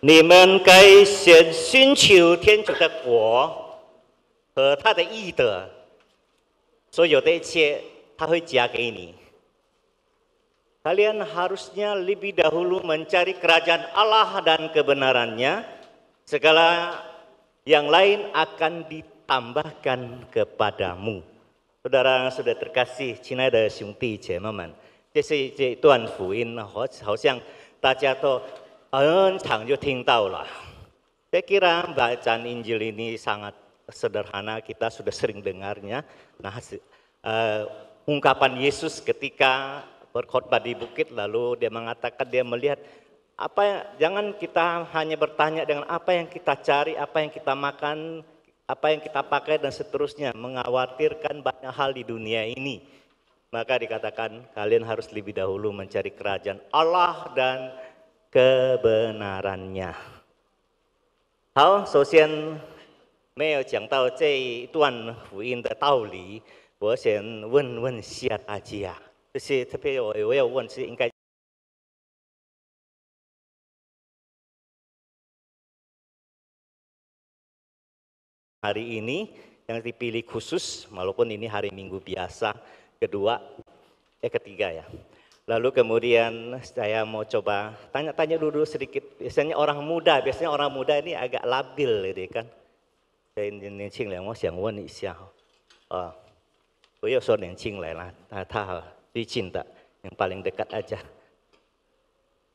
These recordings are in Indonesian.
你们该先寻求天主的国和他的义德，所有的一切他会加给你。Kalian harusnya lebih dahulu mencari kerajaan Allah dan kebenarannya, segala yang lain akan ditambahkan kepadamu. Saudara-saudara terkasih，亲爱的兄弟姐妹们，这是这段福音，好像大家都很常就听到了。Saya kira bacaan Injil ini sangat sederhana, kita sudah sering dengarnya. Nah, ungkapan Yesus ketika berkhotbah di bukit, lalu dia mengatakan dia melihat jangan kita hanya bertanya dengan apa yang kita cari, apa yang kita makan, apa yang kita pakai dan seterusnya, mengkhawatirkan banyak hal di dunia ini. Maka dikatakan kalian harus lebih dahulu mencari kerajaan Allah dan kebenarannya. 好，首先没有讲到这一段福音的道理，我先问下大家。就是特别我要问是应该 hari ini yang dipilih khusus, walaupun ini hari Minggu biasa, ketiga ya. Lalu kemudian saya mau coba tanya-tanya dulu sedikit. Biasanya orang muda ini agak labil gitu kan. Saya 年轻人，我想问一下，不要说年轻人啦，他最近的yang paling dekat aja.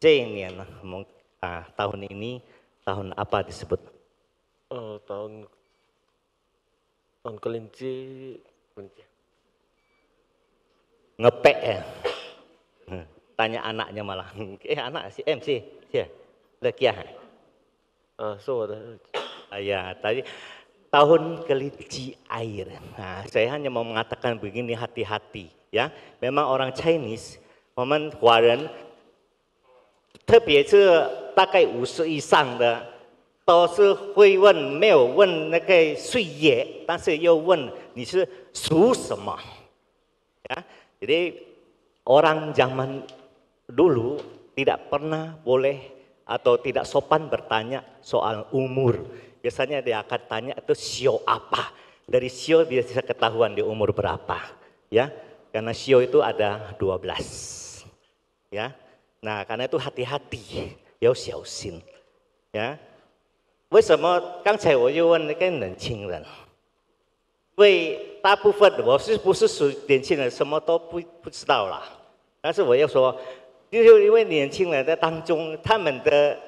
这一年tahun ini tahun apa disebut? Tahun kelinci. Ngepek ya. Tanya anaknya malah. Anak si MC, Lekia. Ya, tadi tahun kelinci air. Nah, saya hanya mau mengatakan begini, hati-hati ya. Memang orang Chinese, 我们华人，特别是大概50以上的，都是会问，没有问那个岁月，但是又问你是属什么ya. Jadi orang zaman dulu tidak pernah boleh atau tidak sopan bertanya soal umur. Biasanya dia akan tanya itu sio apa. Dari sio bisa ketahuan di umur berapa, ya. Karena sio itu ada 12, ya. Nah, karena itu hati-hati, 要小心，呀。为什么刚才我又问那个年轻人？因为大部分我不是属于年轻人，什么都不知道啦。但是我要说，就是因为年轻人在当中，他们的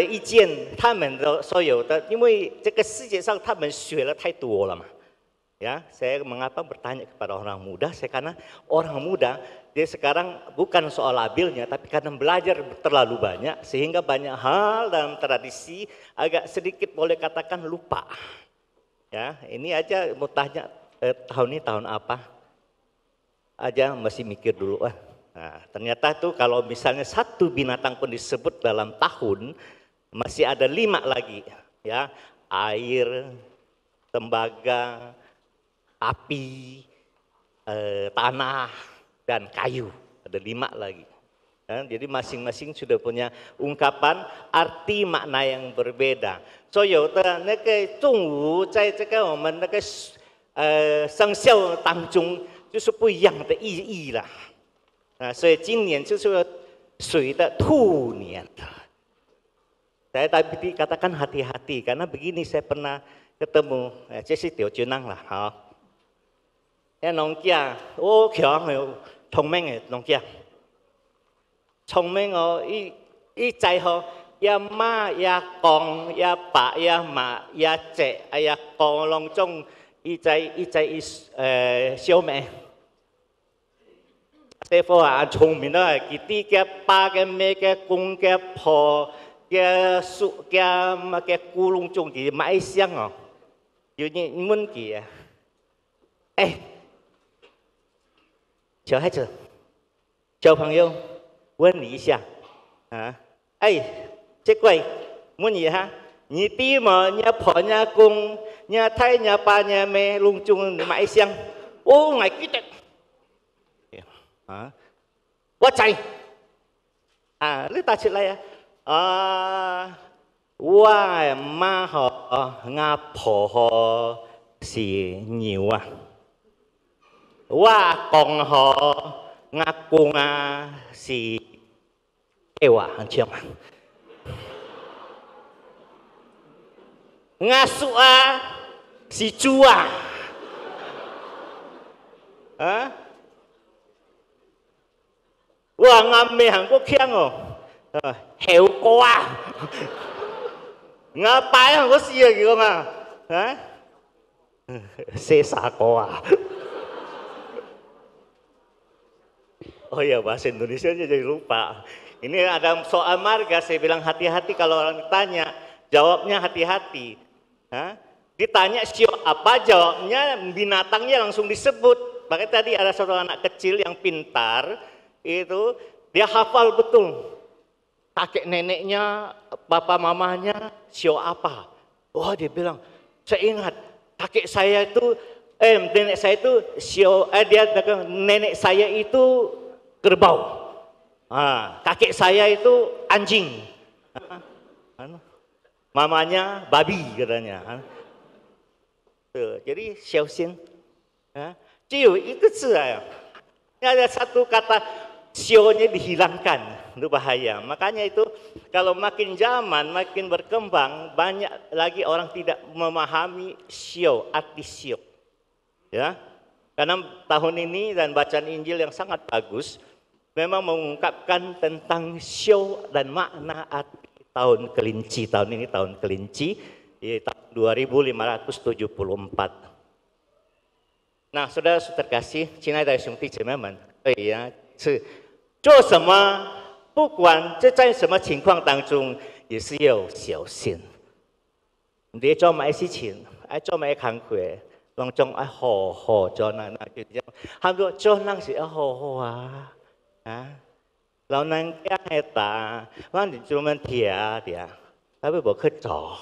意见，他们的所有的，因为这个世界上他们学了太多了嘛。Ya, saya mengapa bertanya kepada orang muda? Karena orang muda dia sekarang bukan soal labilnya, tapi karena belajar terlalu banyak sehingga banyak hal dalam tradisi agak sedikit boleh katakan lupa. Ya, ini aja mau tanya tahun ini tahun apa? Aja masih mikir dulu. Nah, ternyata tuh kalau misalnya satu binatang pun disebut dalam tahun masih ada 5 lagi, ya, air, tembaga, api, tanah, dan kayu. Ada 5 lagi. Jadi masing-masing sudah punya ungkapan arti makna yang berbeda. 所有的那个动物在这个我们那个生肖当中就是不一样的意义啦。所以今年就是水的兔年。Saya tadi katakan hati-hati karena begini saya pernah ketemu, 这是条金囊啦，好。农家，强哦，聪明的农家，聪明哦，伊知好，呀马呀公呀白呀马呀只呀公拢种，伊小妹。Therefore 聰明啦，佢啲嘅巴嘅咩嘅公嘅婆嘅樹嘅乜嘅咕隆中嘅買香哦，有你問佢啊，小孩子，小朋友，問你一下啊，這位問你哈，你啲麼你婆你公你太你爸你妹隆中買香，我記得。我知，你打出來啊！我的媽我婆是牛啊，我公我公是狗啊，很像啊。我叔是豬啊，啊！我妹韓國腔哦，後哥啊，我爸韓國死啊叫嘛，Sesa哥啊。Oh ya bahasa Indonesia aja jadi lupa. Ini ada soal marga, saya bilang hati-hati kalau orang ditanya, jawabnya hati-hati. Ditanya sio apa, jawabnya binatangnya langsung disebut. Makanya tadi ada satu anak kecil yang pintar, itu dia hafal betul. Kakek neneknya, papa mamanya sio apa. Wah dia bilang, saya ingat kakek saya itu, nenek saya itu sio, nenek saya itu kerbau. Kakek saya itu anjing. Mamanya babi katanya. Jadi xiaoxian. Jiu itu ya. Ini ada satu kata xiao-nya dihilangkan, itu bahaya. Makanya itu kalau makin zaman, makin berkembang, banyak lagi orang tidak memahami xiao, arti xiao. Ya. Karena tahun ini dan bacaan Injil yang sangat bagus, memang mengungkapkan tentang xiao dan makna arti tahun kelinci. Tahun ini tahun kelinci, tahun 2574. Nah, saudara-saudara terkasih, 亲爱的兄弟姐妹们，是做什么，不管这在什么情况当中，也是要小心。你做咩事情，做咩工作，拢总好好做那就叫，他说做那是要好好啊。老人家喺打，我哋做乜睇，佢冇去做。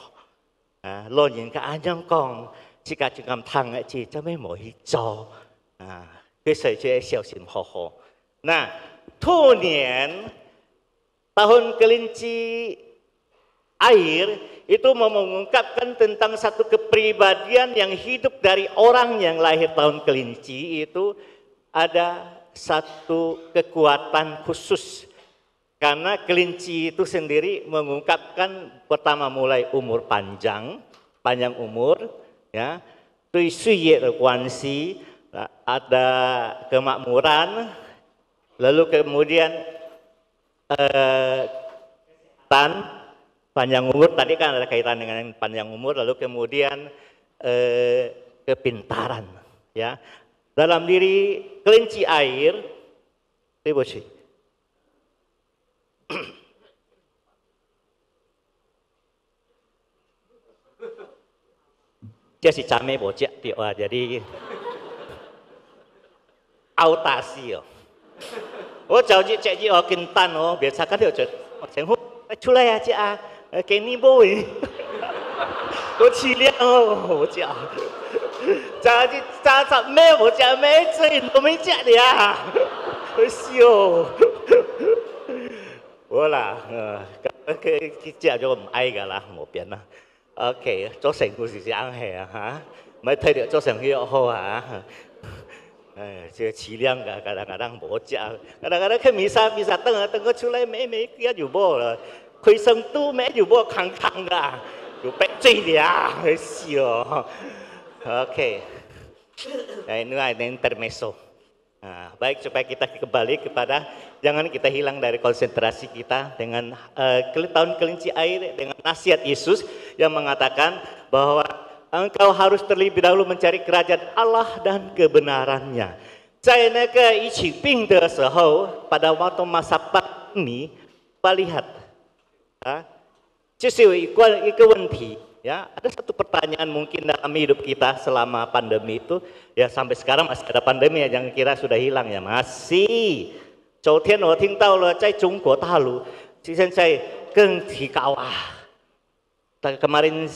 老人家安樣講，自家就咁聽嘅字，做咩冇去做？所以就要小心好好。Nah, Tuhan tahun kelinci air itu mengungkapkan tentang satu kepribadian yang hidup dari orang yang lahir tahun kelinci itu ada satu kekuatan khusus karena kelinci itu sendiri mengungkapkan pertama mulai umur panjang umur ya, ada kemakmuran, lalu kemudian panjang umur tadi kan ada kaitan dengan panjang umur, lalu kemudian kepintaran ya. Dalam diri kelinci air, dia si came bocek dia, jadi autasi oh. 我早就这就跟蛋哦，别查看到这，前后出来呀，这给你不为，我凄凉哦，我讲。咋咩我讲咩嘴都没讲的呀，笑。好啦，佢只咗唔嗌噶啦，冇變啦。OK， 做成故事是啱係啊嚇，咪睇到做成佢好啊。這個凄涼噶，kadang-kadang冇食，kadang-kadang去misa等個出來咩嘢就冇啦，開心都咩就冇康噶，就白嘴啦，笑。Oke, nah ini ada intermezzo. Nah, baik supaya kita kembali kepada jangan kita hilang dari konsentrasi kita dengan tahun kelinci air dengan nasihat Yesus yang mengatakan bahwa engkau harus terlebih dahulu mencari kerajaan Allah dan kebenarannya. 在那个疫情病的时候, pada waktu masa pandemi, kita lihat, 就是有一个问题. Ya, ada satu pertanyaan mungkin dalam hidup kita selama pandemi itu, ya sampai sekarang masih ada pandemi ya, jangan kira sudah hilang ya, masih. 昨天我听到了在中国大陆现在更提高啊。Kemarin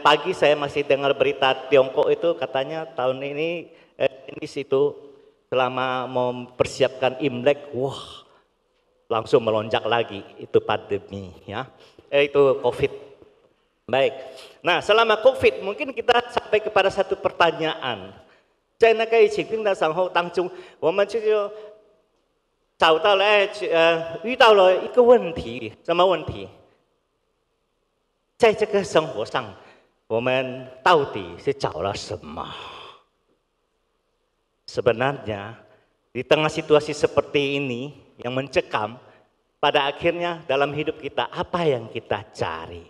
pagi saya masih dengar berita Tiongkok itu katanya tahun ini di situ selama mempersiapkan Imlek, wah langsung melonjak lagi, itu pandemi ya, itu COVID. Baik, nah selama COVID mungkin kita sampai kepada satu pertanyaan. 在那个疫情病的时候当中，我们就找到了遇到了一个问题，什么问题？在这个生活上，我们到底是找了什么？ Sebenarnya di tengah situasi seperti ini yang mencekam, pada akhirnya dalam hidup kita apa yang kita cari?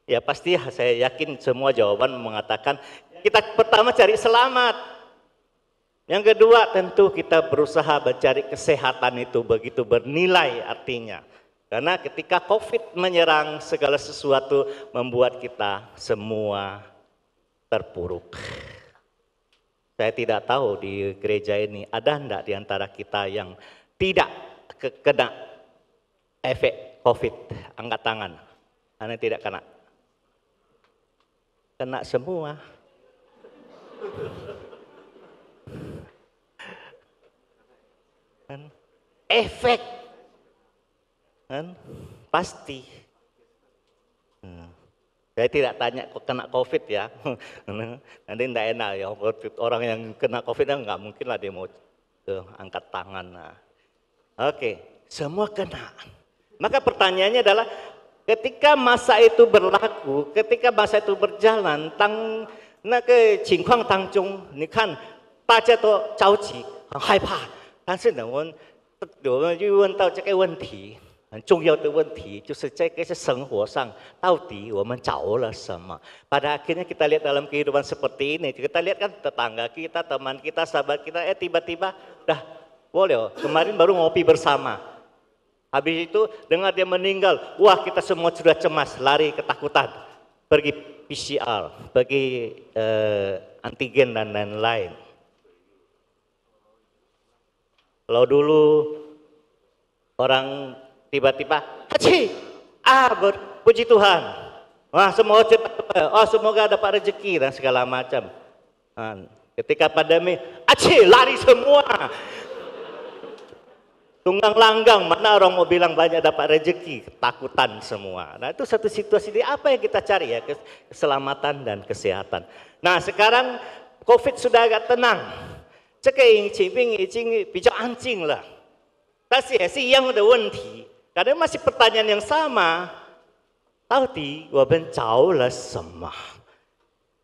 Ya pasti saya yakin semua jawaban mengatakan kita pertama cari selamat. Yang kedua tentu kita berusaha mencari kesehatan, itu begitu bernilai artinya. Karena ketika COVID menyerang, segala sesuatu membuat kita semua terpuruk. Saya tidak tahu di gereja ini ada enggak di antara kita yang tidak kena efek COVID. Angkat tangan. Anda tidak kena. Kena semua. Kan? Efek. Kan? Pasti. Saya tidak tanya kena COVID ya, nanti tidak enak ya, orang yang kena COVID nggak mungkin lah dia mau angkat tangan. Nah. Oke, semua kena. Maka pertanyaannya adalah ketika masa itu berlaku, ketika masa itu berjalan, 当那个情况当中，你看大家都着急，很害怕，但是呢，我们又问到这个问题。 很重要的问题就是在这些生活上，到底我们找了什么？ Pada akhirnya kita lihat dalam kehidupan seperti ini, kita lihat kan tetangga kita, teman kita, sahabat kita, tiba-tiba, dah boleh, kemarin baru ngopi bersama. Habis itu dengar dia meninggal, wah kita semua sudah cemas, lari ketakutan, pergi PCR, pergi antigen dan lain-lain. Kalau dulu orang tiba-tiba, puji Tuhan, wah semoga dapat rezeki dan segala macam. Ketika pandemi, lari semua, tunggang langgang, mana orang mau bilang banyak dapat rezeki, takutan semua. Nah itu satu situasi di apa yang kita cari ya, keselamatan dan kesehatan. Nah sekarang COVID sudah agak tenang, 这个疫情病已经比较安静了，但是也是一样的问题。 Karena masih pertanyaan yang sama, 到底我们找了什么？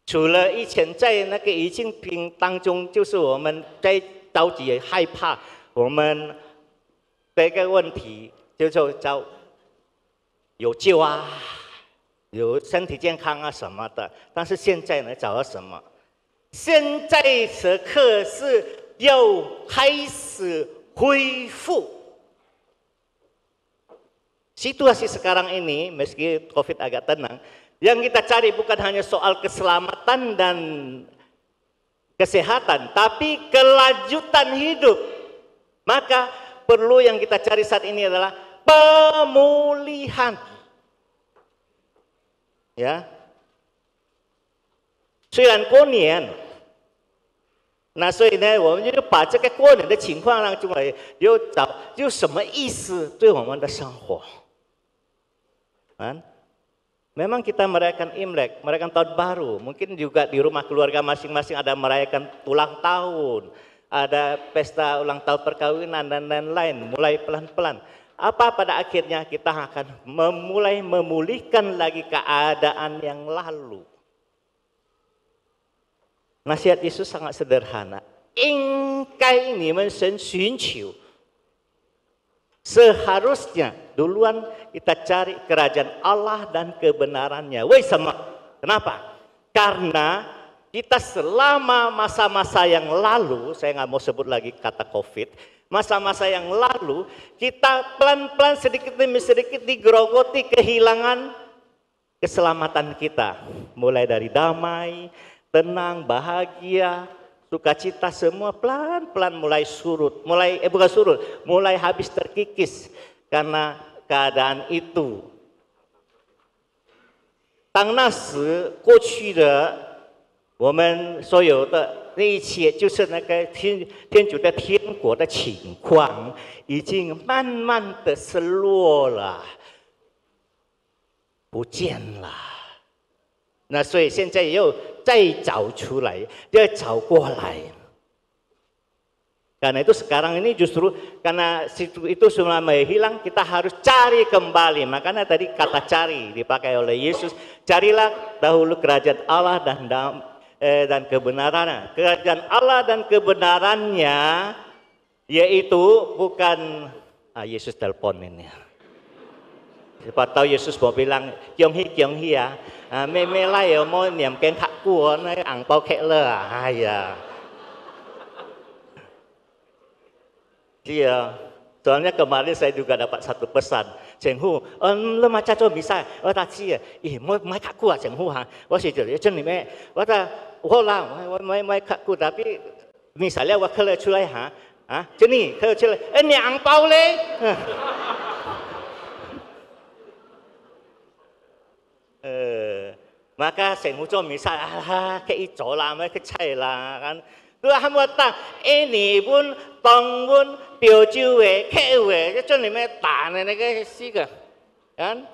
除了以前在那个疫情病当中，就是我们在着急害怕，我们这个问题就找有救啊，有身体健康啊什么的。但是现在呢，找了什么？现在此刻是要开始恢复。 Situasi sekarang ini, meski COVID agak tenang, yang kita cari bukan hanya soal keselamatan dan kesehatan, tapi kelanjutan hidup. Maka perlu yang kita cari saat ini adalah pemulihan. Ya. 虽然过年，那所以呢，我们就把这个过年的情况让出来，有什么意思对我们的生活？ Memang kita merayakan Imlek, merayakan tahun baru. Mungkin juga di rumah keluarga masing-masing ada merayakan ulang tahun, ada pesta ulang tahun perkawinan dan lain-lain. Mulai pelan-pelan. Apa pada akhirnya kita akan memulai memulihkan lagi keadaan yang lalu. Nasihat Yesus sangat sederhana. 应该你们先寻求 Seharusnya duluan kita cari kerajaan Allah dan kebenarannya. Kenapa? Karena kita selama masa-masa yang lalu, saya nggak mau sebut lagi kata COVID, masa-masa yang lalu kita pelan-pelan sedikit demi sedikit digerogoti kehilangan keselamatan kita. Mulai dari damai, tenang, bahagia, sukacita semua pelan-pelan mulai surut, mulai habis terkikis karena keadaan itu. 当那时过去的我们所有的那一切就是那个天主的天国的情况，已经慢慢的失落了，不见了。那所以现在又再找出来，又找过来。Karena itu sekarang ini justru karena itu selama hilang kita harus cari kembali. Makanya tadi kata cari dipakai oleh Yesus. Carilah dahulu kerajaan Allah dan kebenarannya. Kerajaan Allah dan kebenarannya yaitu bukan Yesus telepon ini. Siapa tahu Yesus mau bilang Kyong hi ya. Me lai yo mo niam ken khak ku na ang pao khek le ya. Iya, soalnya kemarin saya juga dapat satu pesan, Cheng Hu, lo macam tu bisa, tak cia, mau kak ku Cheng Hu ha, saya jadi macam ni me, mai kak ku tapi misalnya kalau culai ha, macam ni kalau culai, ni angpau le, maka Cheng Hu cuma misal, kayak itu lah, mai kecai lah kan. Tuh hamba tak ini pun tonggun piujuwe kewe itu nih metan ini kayak sih kan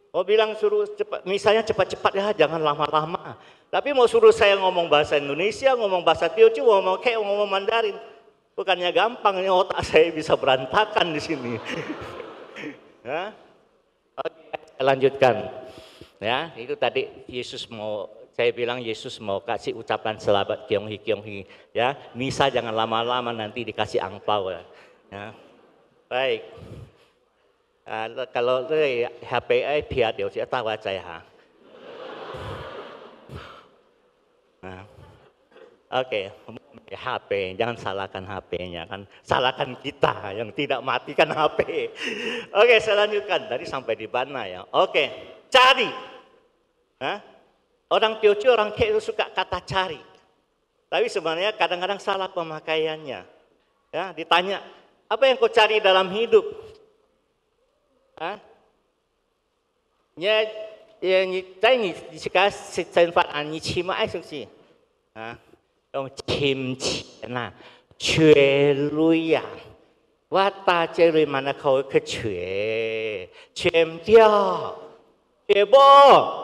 mau bilang suruh cepat misalnya cepat-cepat ya jangan lama-lama tapi mau suruh saya ngomong bahasa Indonesia ngomong bahasa Teochew ngomong kayak ngomong Mandarin bukannya gampang ini otak saya bisa berantakan di sini. Ya? Oke, lanjutkan ya itu tadi Yesus mau saya bilang Yesus mau kasih ucapan selamat Kyong hi ya misa jangan lama-lama nanti dikasih angpau ya baik kalau HPI dia điều sẽ tahu aja ya oke HP jangan salahkan HP-nya kan salahkan kita yang tidak matikan HP. Oke saya lanjutkan tadi sampai di mana ya oke cari orang Teochew, orang Kek itu suka kata cari. Tapi sebenarnya kadang-kadang salah pemakaiannya. Ya, ditanya, apa yang kau cari dalam hidup? Ya, ni sekarang senfat ni cima ai sih. Dong cimci, nah, cue luya. Wata ceri mana kau ke cue, cem dia, cebo.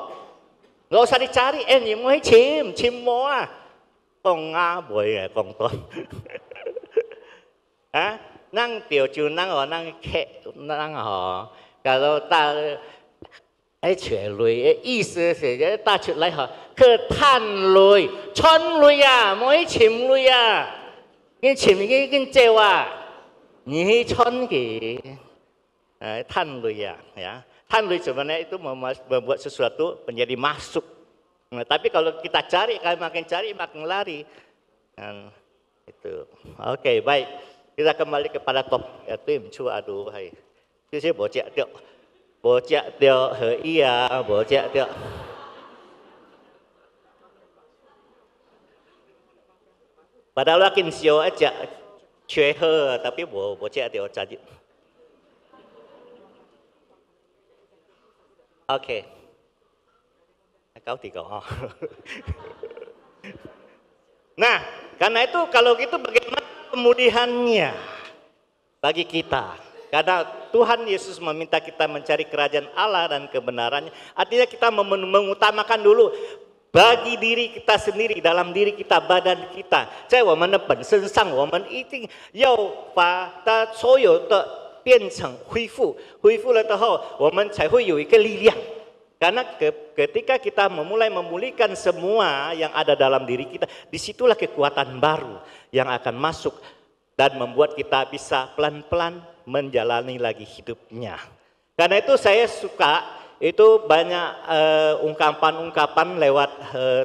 Nggak usah dicari, ni mau cim mau kong boy kong ton. Nang Teochew nang Kek nang kalau ta chuyện lui ý思是大出来去探lui穿lui啊，冇潛lui啊，跟潛跟借啊，你穿嘅探lui ya. Tanlui sebenarnya itu membuat sesuatu menjadi masuk. Nah, tapi kalau kita cari, kalau makin cari makin lari. Nah, itu. Oke, baik. Kita kembali kepada top tim chu aduh hai. Itu bocek dia iya, bocek dia. Padahal lakin sio aja cue tapi bocek dia jadi. Oke, kau tiga. Nah, karena itu kalau gitu bagaimana kemudiannya bagi kita? Karena Tuhan Yesus meminta kita mencari kerajaan Allah dan kebenarannya. Artinya kita mengutamakan dulu bagi diri kita sendiri dalam diri kita badan kita. 在我们的本身上，我们一定要把它所有的 变成恢复了之后，我们才会有一个力量。Karena ketika kita memulai memulihkan semua yang ada dalam diri kita, disitulah kekuatan baru yang akan masuk dan membuat kita bisa pelan-pelan menjalani lagi hidupnya. Karena itu saya suka itu banyak ungkapan-ungkapan lewat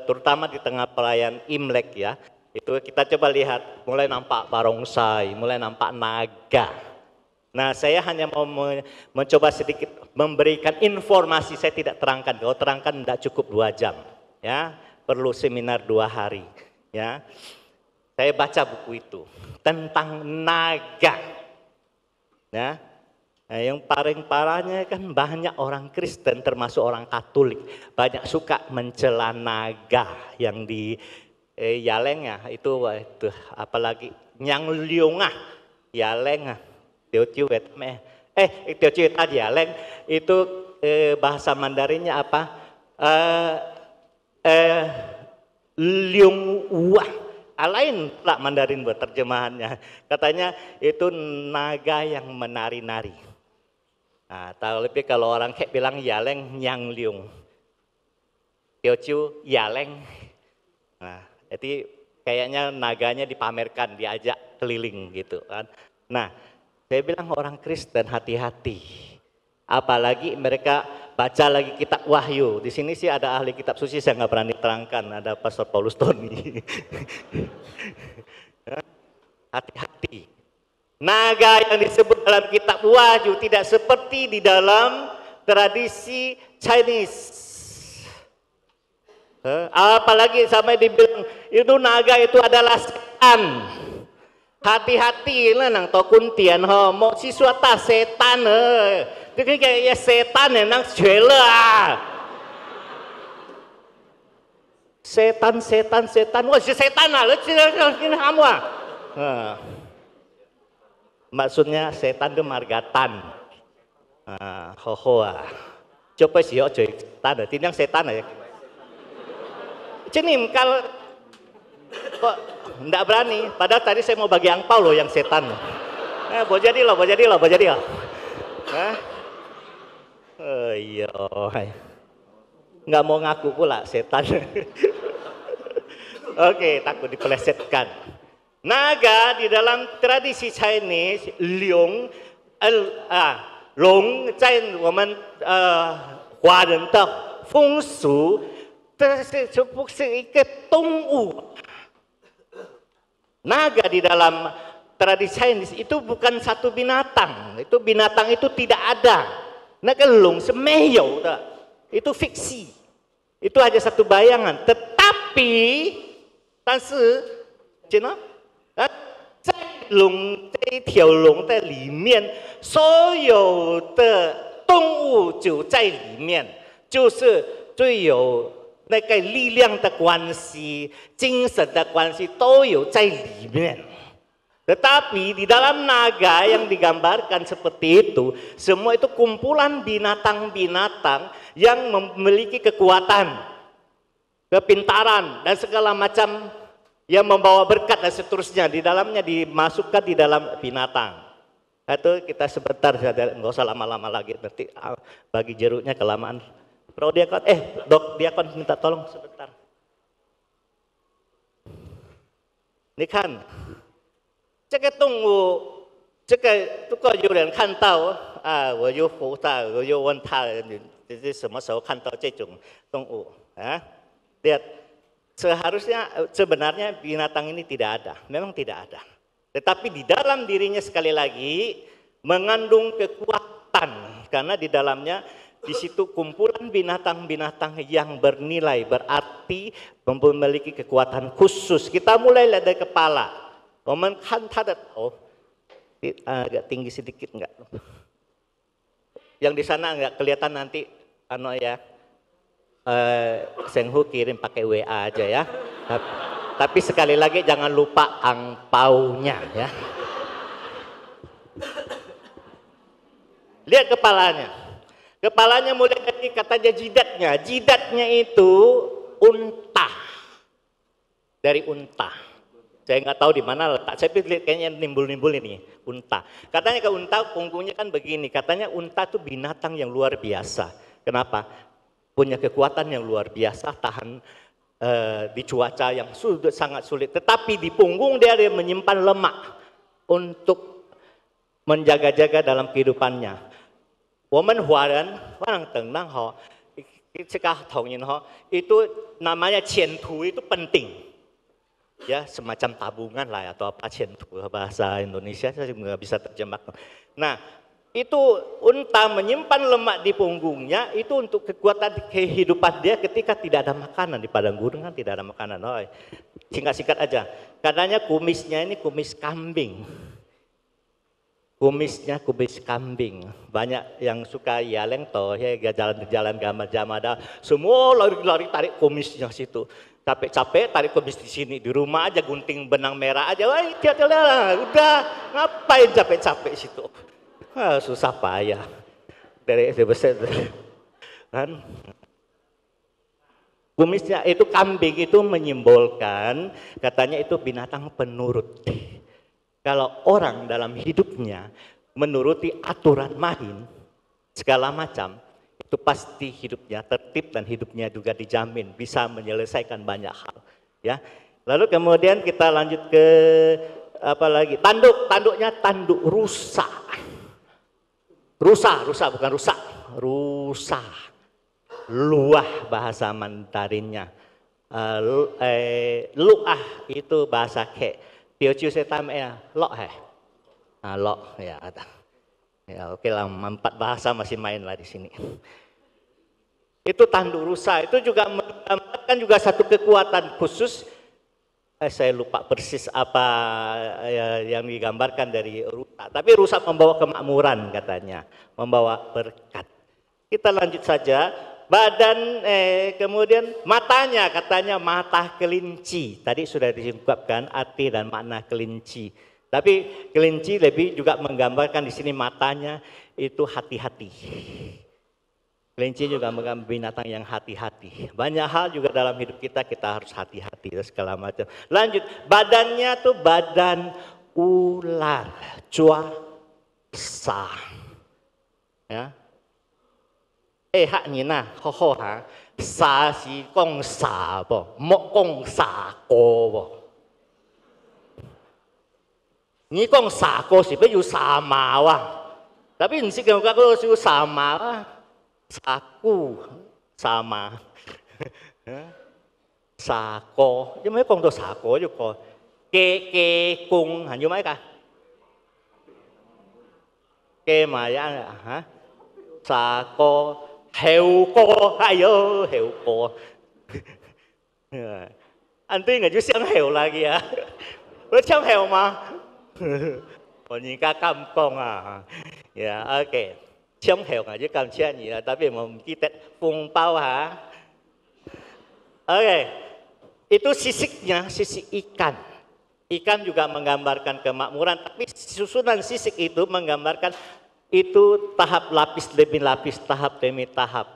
terutama di tengah perayaan Imlek ya. Itu kita coba lihat mulai nampak barongsai, mulai nampak naga. Nah, saya hanya mau mencoba sedikit memberikan informasi, saya tidak terangkan. Kalau terangkan tidak cukup 2 jam, ya, perlu seminar 2 hari, ya. Saya baca buku itu tentang naga, ya. Nah, yang paling parahnya kan banyak orang Kristen termasuk orang Katolik banyak suka mencela naga yang Yaleng ya, itu apalagi Nyang Liung Yaleng Teochew Vietnam. Teochew tadi Yaleng itu bahasa Mandarinnya apa? Liung Wah. Lain lah Mandarin buat terjemahannya. Katanya itu naga yang menari-nari. Nah, tapi kalau orang kayak bilang Yaleng Nyang Liung. Teochew Yaleng. Nah, jadi kayaknya naganya dipamerkan, diajak keliling gitu kan. Nah, saya bilang orang Kristen hati-hati. Apalagi mereka baca lagi kitab Wahyu. Di sini sih ada ahli kitab suci, saya nggak berani terangkan. Ada Pastor Paulus Tony. Hati-hati. Naga yang disebut dalam kitab Wahyu tidak seperti di dalam tradisi Chinese. Apalagi sampai dibilang itu naga itu adalah setan. Hati-hati lah nang to kuntian ho, mo siswa ta setan Itu kayak setan nang cuela. Setan. Wah, si setan lah, kamu maksudnya setan itu margatan. Coba sih setan, tinang setan aja. Cenim kalau kok enggak berani, padahal tadi saya mau bagi angpau loh yang setan. Boleh jadi loh. Iya, nggak mau ngaku pula setan. Oke, takut dipelesetkan. Naga di dalam tradisi Chinese, Long, 华人的风俗，这不是一个动物。Naga di dalam tradisi Chinese itu bukan satu binatang. Itu binatang itu tidak ada. Naga long semeyo, itu fiksi. Itu hanya satu bayangan. Tetapi, 但是，在龙这一条龙的里面，所有的动物就在里面，就是最有那个力量的关系、精神的关系都有在里面。Tetapi di dalam naga yang digambarkan seperti itu, semua itu kumpulan binatang-binatang yang memiliki kekuatan, kepintaran, dan segala macam yang membawa berkat dan seterusnya. Di dalamnya dimasukkan di dalam binatang. Itu kita sebentar saja, nggak usah lama-lama lagi, nanti bagi jeruknya kelamaan. Pro diakon, dok diakon minta tolong sebentar. Ini kan. 这个动物，这个如果有人看到我就扶他，我就问他，这是什么时候看到这种动物？Lihat, sebenarnya binatang ini tidak ada, memang tidak ada. Tetapi di dalam dirinya sekali lagi mengandung kekuatan, karena di dalamnya di situ kumpulan binatang-binatang yang bernilai, berarti memiliki kekuatan khusus. Kita mulai dari kepala. Oman kan ada, agak tinggi sedikit enggak? Yang di sana enggak kelihatan nanti, Senghu kirim pakai WA aja ya. Tapi sekali lagi jangan lupa angpaunya ya. Lihat kepalanya. Kepalanya mulai dari katanya jidatnya. Jidatnya itu unta. Dari unta. Saya nggak tahu di mana letak, saya lihat kayaknya nimbul-nimbul ini, unta. Katanya ke unta, punggungnya kan begini, katanya unta itu binatang yang luar biasa. Kenapa? Punya kekuatan yang luar biasa, tahan di cuaca yang sangat sulit. Tetapi di punggung dia menyimpan lemak untuk menjaga-jaga dalam kehidupannya. Woman Huaran, orang tenang itu namanya cientu, itu penting. Ya semacam tabungan lah atau apa bahasa Indonesia saya nggak bisa terjemahkan. Nah itu unta menyimpan lemak di punggungnya itu untuk kekuatan kehidupan dia ketika tidak ada makanan. Di padang gurun kan tidak ada makanan. Singkat-singkat aja, katanya kumisnya ini kumis kambing. Kumisnya kumis kambing. Banyak yang suka yaleng toh ya jalan-jalan gambar jamada, semua lari-lari tarik kumisnya situ. capek-capek tarik kumis di sini, di rumah aja gunting benang merah aja, wah udah ngapain capek-capek situ, susah payah dari SD besar kan. Kumisnya itu kambing itu menyimbolkan katanya itu binatang penurut. Kalau orang dalam hidupnya menuruti aturan main segala macam, itu pasti hidupnya tertib dan hidupnya juga dijamin bisa menyelesaikan banyak hal, ya. Lalu kemudian kita lanjut ke apa lagi? Tanduknya tanduk rusa. Rusa bukan rusak, rusa. Luah bahasa Mandarinnya. Luah itu bahasa Ke. Teochew setam lok lok ya ada. Ya oke lah, 4 bahasa masih main lah di sini. Itu tanduk rusa, itu juga menggambarkan juga satu kekuatan khusus. Saya lupa persis apa yang digambarkan dari rusa. Tapi rusa membawa kemakmuran katanya, membawa berkat. Kita lanjut saja. Badan, kemudian matanya katanya mata kelinci. Tadi sudah diungkapkan arti dan makna kelinci. Tapi kelinci lebih juga menggambarkan di sini matanya itu hati-hati. Kelinci juga menggambarkan binatang yang hati-hati. Banyak hal juga dalam hidup kita harus hati-hati dan segala macam. Lanjut, badannya tuh badan ular, cuasa. Ya. Hak ni nah, ho ha, sa si gong sa bo, mo gong sa go bo. 你講沙哥是不是要沙馬啊？特別唔識嘅我覺得要沙馬啊，沙姑沙馬，沙哥，有冇講到沙哥呢個？嘅公係要咩㗎？嘅嘛呀嚇？沙哥、後哥，哎呦後哥，安對我就想後lagi ya，我想後嗎？人家咁講啊，ya oke, trong heo aja kamcia ni lah, tapi mau kita pung pau ha. Oke, itu sisiknya, sisik ikan. Ikan juga menggambarkan kemakmuran, tapi susunan sisik itu menggambarkan itu tahap lapis demi lapis, tahap demi tahap.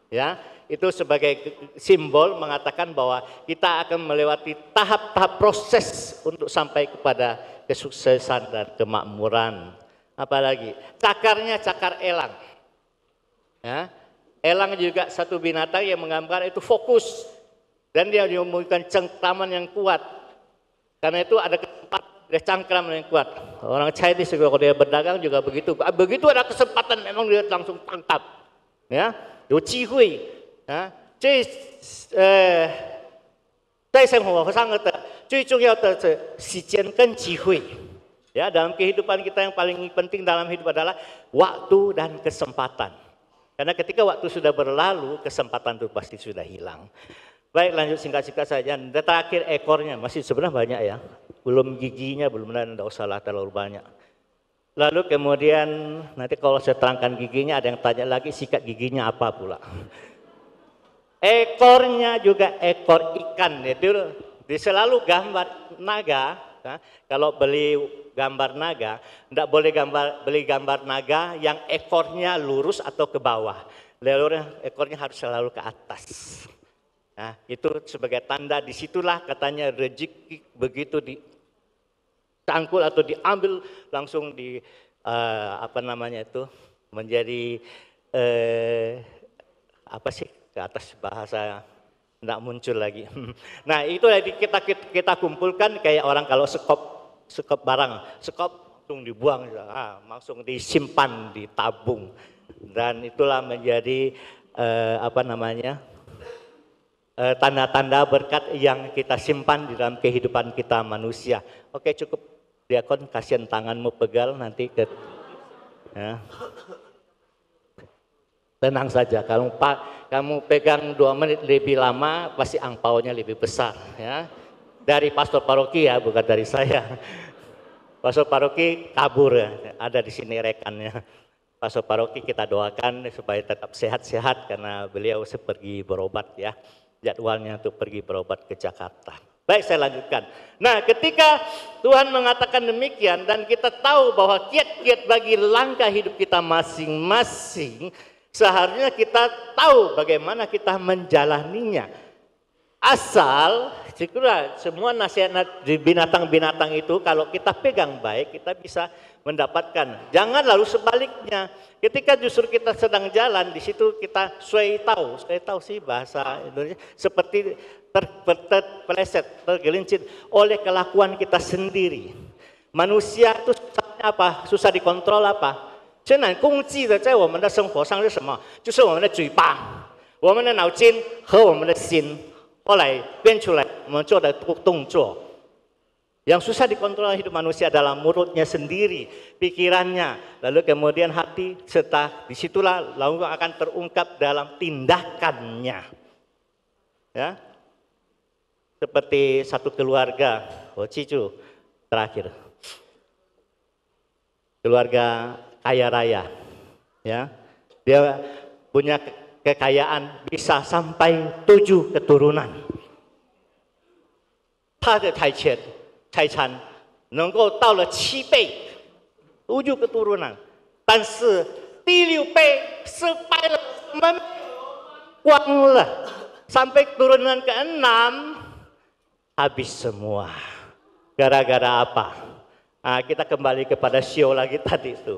Ya, itu sebagai simbol mengatakan bahwa kita akan melewati tahap-tahap proses untuk sampai kepada kesuksesan dan kemakmuran. Apalagi cakarnya cakar elang. Ya, elang juga satu binatang yang menggambarkan itu fokus dan dia memiliki cengkraman yang kuat. Karena itu ada kesempatan, ada cengkraman yang kuat. Orang Chinese juga kalau dia berdagang juga begitu. Begitu ada kesempatan memang dia langsung tangkap. Ya, 有机会啊，在生活上的最重要的是时间跟机会。Ya, dalam kehidupan kita yang paling penting dalam hidup adalah waktu dan kesempatan. Karena ketika waktu sudah berlalu, kesempatan itu pasti sudah hilang. Baik, lanjut singkat-singkat saja. Dan terakhir ekornya, masih sebenarnya banyak ya. Belum giginya, belum ada, tidak usahlah terlalu banyak. Lalu kemudian nanti kalau saya terangkan giginya, ada yang tanya lagi sikat giginya apa pula. Ekornya juga ekor ikan. Itu selalu gambar naga. Nah, kalau beli gambar naga, tidak boleh beli gambar naga yang ekornya lurus atau ke bawah. Ekornya harus selalu ke atas. Nah, itu sebagai tanda disitulah katanya rezeki begitu dicangkul atau diambil langsung di apa namanya itu menjadi apa sih ke atas bahasa tidak muncul lagi. Nah itu kita kumpulkan kayak orang kalau sekop barang, sekop langsung dibuang, langsung disimpan, ditabung, dan itulah menjadi apa namanya tanda-tanda berkat yang kita simpan di dalam kehidupan kita manusia. Oke cukup, Diakon, kasihan tanganmu pegal nanti ke. Ya. Tenang saja, kalau kamu pegang 2 menit lebih lama, pasti angpaunya lebih besar. Ya. Dari pastor paroki ya, bukan dari saya. Pastor paroki kabur ya, ada di sini rekannya. Pastor paroki kita doakan supaya tetap sehat-sehat karena beliau pergi berobat ya. jadwalnya untuk pergi berobat ke Jakarta. Baik, saya lanjutkan. Nah, ketika Tuhan mengatakan demikian dan kita tahu bahwa kiat-kiat bagi langkah hidup kita masing-masing, seharusnya kita tahu bagaimana kita menjalaninya. Asal semua nasihat di binatang-binatang itu kalau kita pegang baik, kita bisa mendapatkan. Jangan lalu sebaliknya. Ketika justru kita sedang jalan, di situ kita suai tahu sih bahasa Indonesia, seperti terpeleset, tergelincir oleh kelakuan kita sendiri. Manusia itu susahnya apa? Susah dikontrol apa? 现在攻击的在我们的生活上是什么？就是我们的嘴巴、我们的脑筋和我们的心，后来变出来我们做的动作。Yang susah dikontrol hidup manusia dalam mulutnya sendiri, pikirannya, lalu kemudian hati, serta disitulah lalu akan terungkap dalam tindakannya. Ya, seperti satu keluarga, Cicu terakhir, keluarga kaya raya, ya, dia punya kekayaan bisa sampai 7 keturunan. 他的财产能够到了7倍，7 keturunan， 但是第6倍失败了，我们光了，sampai keturunan ke-6 habis semua. Gara-gara apa? Nah, kita kembali kepada Sio lagi tadi itu.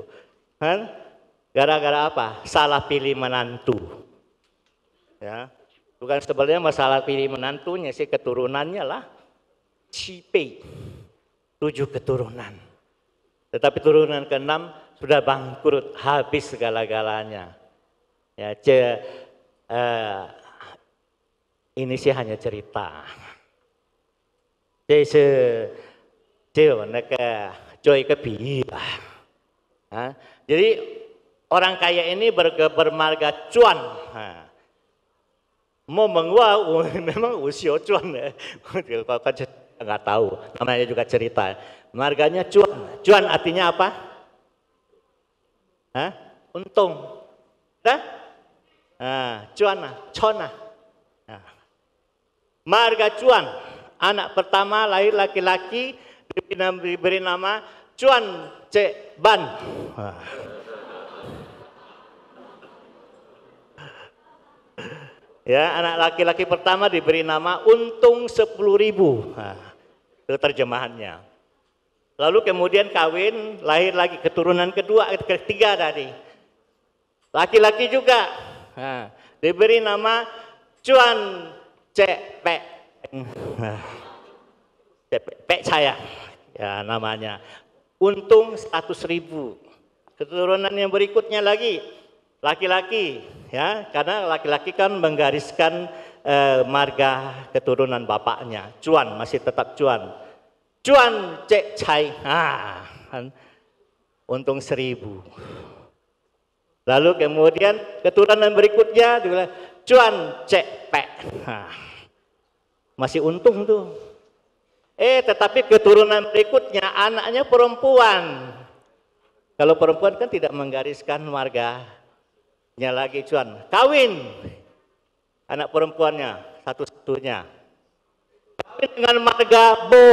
Gara-gara apa? Salah pilih menantu. Ya, bukan sebenarnya masalah pilih menantunya sih, keturunannya lah. 7 keturunan. Tetapi turunan ke-6 sudah bangkrut, habis segala-galanya. Ya, ini sih hanya cerita. Jadi orang kaya ini bermarga cuan. Mau menguah memang usia cuan ya. Nggak tahu, namanya juga cerita. Marganya cuan. Cuan artinya apa? Untung. Cuan, cona. Marga cuan. Anak pertama lahir laki-laki, diberi nama Cuan Cek Ban. Ya, anak laki-laki pertama diberi nama Untung 10.000. Itu terjemahannya. Lalu kemudian kawin, lahir lagi keturunan kedua, ketiga tadi. Laki-laki juga. Diberi nama Cuan Cek Pek. Pek saya. Ya, namanya. Untung 100.000. Keturunan yang berikutnya lagi laki-laki, ya, karena laki-laki kan menggariskan marga keturunan bapaknya. Cuan, masih tetap cuan. Cuan Cek Cai, untung 1.000. Lalu kemudian keturunan berikutnya dibilang Cuan Cek Pek, masih untung tuh. Tetapi keturunan berikutnya anaknya perempuan. Kalau perempuan kan tidak menggariskan marganya lagi cuan. Kawin anak perempuannya satu-satunya. Kawin dengan marga Bo.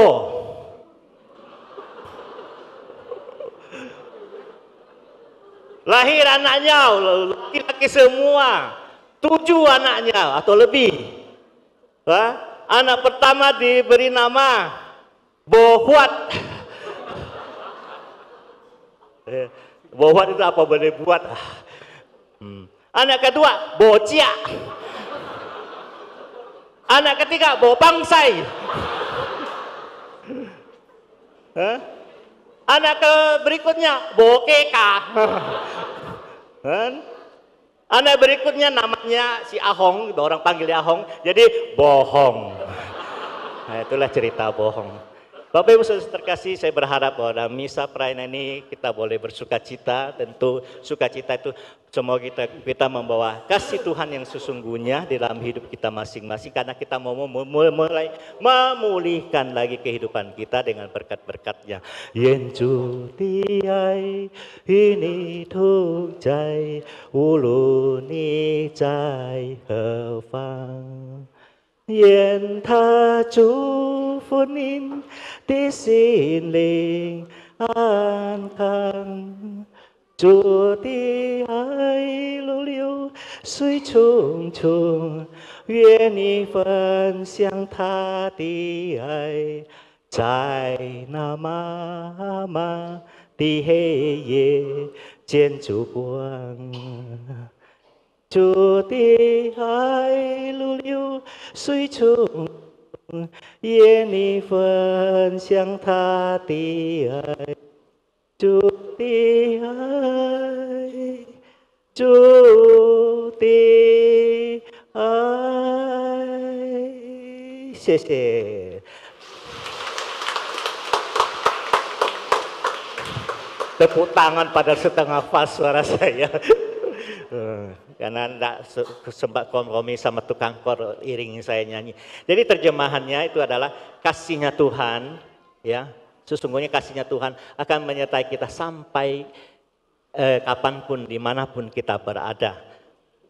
Lahir anaknya laki-laki semua. 7 anaknya atau lebih. Anak pertama diberi nama Bo Huat. Bo Huat itu apa boleh buat? Anak kedua Bo Jia. Anak ketiga Bo Bangsai. Anak berikutnya Bo Keka. Anak berikutnya namanya si Ahong, orang panggil dia Ahong, jadi bohong. Nah, itulah cerita bohong. Bapak Ibu Saudara terkasih, saya berharap bahwa dalam misa perayaan ini kita boleh bersuka cita. Tentu sukacita itu semoga kita membawa kasih Tuhan yang sesungguhnya di dalam hidup kita masing-masing, karena kita mau mulai memulihkan lagi kehidupan kita dengan berkat-berkat-Nya. Yen Chu Tiai ini Tuk Jai Ulu Ni Jai He Fang 愿他祝福您的心灵安康。主的爱如流水匆匆，愿你分享他的爱，在那茫茫的黑夜见烛光。主的爱如流水匆匆，愿你分享他的爱。主的爱，主的爱，谢谢。Tepuk tangan pada setengah pas suara saya. Karena enggak sempat kompromi sama tukang kor iringin saya nyanyi. Jadi terjemahannya itu adalah kasihnya Tuhan, ya. Sesungguhnya kasihnya Tuhan akan menyertai kita sampai kapanpun, dimanapun kita berada.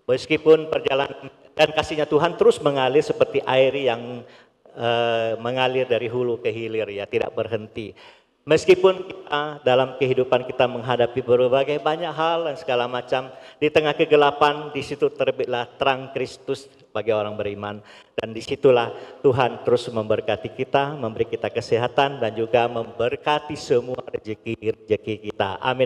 Meskipun perjalanan dan kasihnya Tuhan terus mengalir seperti air yang mengalir dari hulu ke hilir, ya, tidak berhenti. Meskipun kita dalam kehidupan kita menghadapi berbagai banyak hal dan segala macam, di tengah kegelapan di situ terbitlah terang Kristus bagi orang beriman, dan disitulah Tuhan terus memberkati kita, memberi kita kesehatan dan juga memberkati semua rezeki kita. Amin.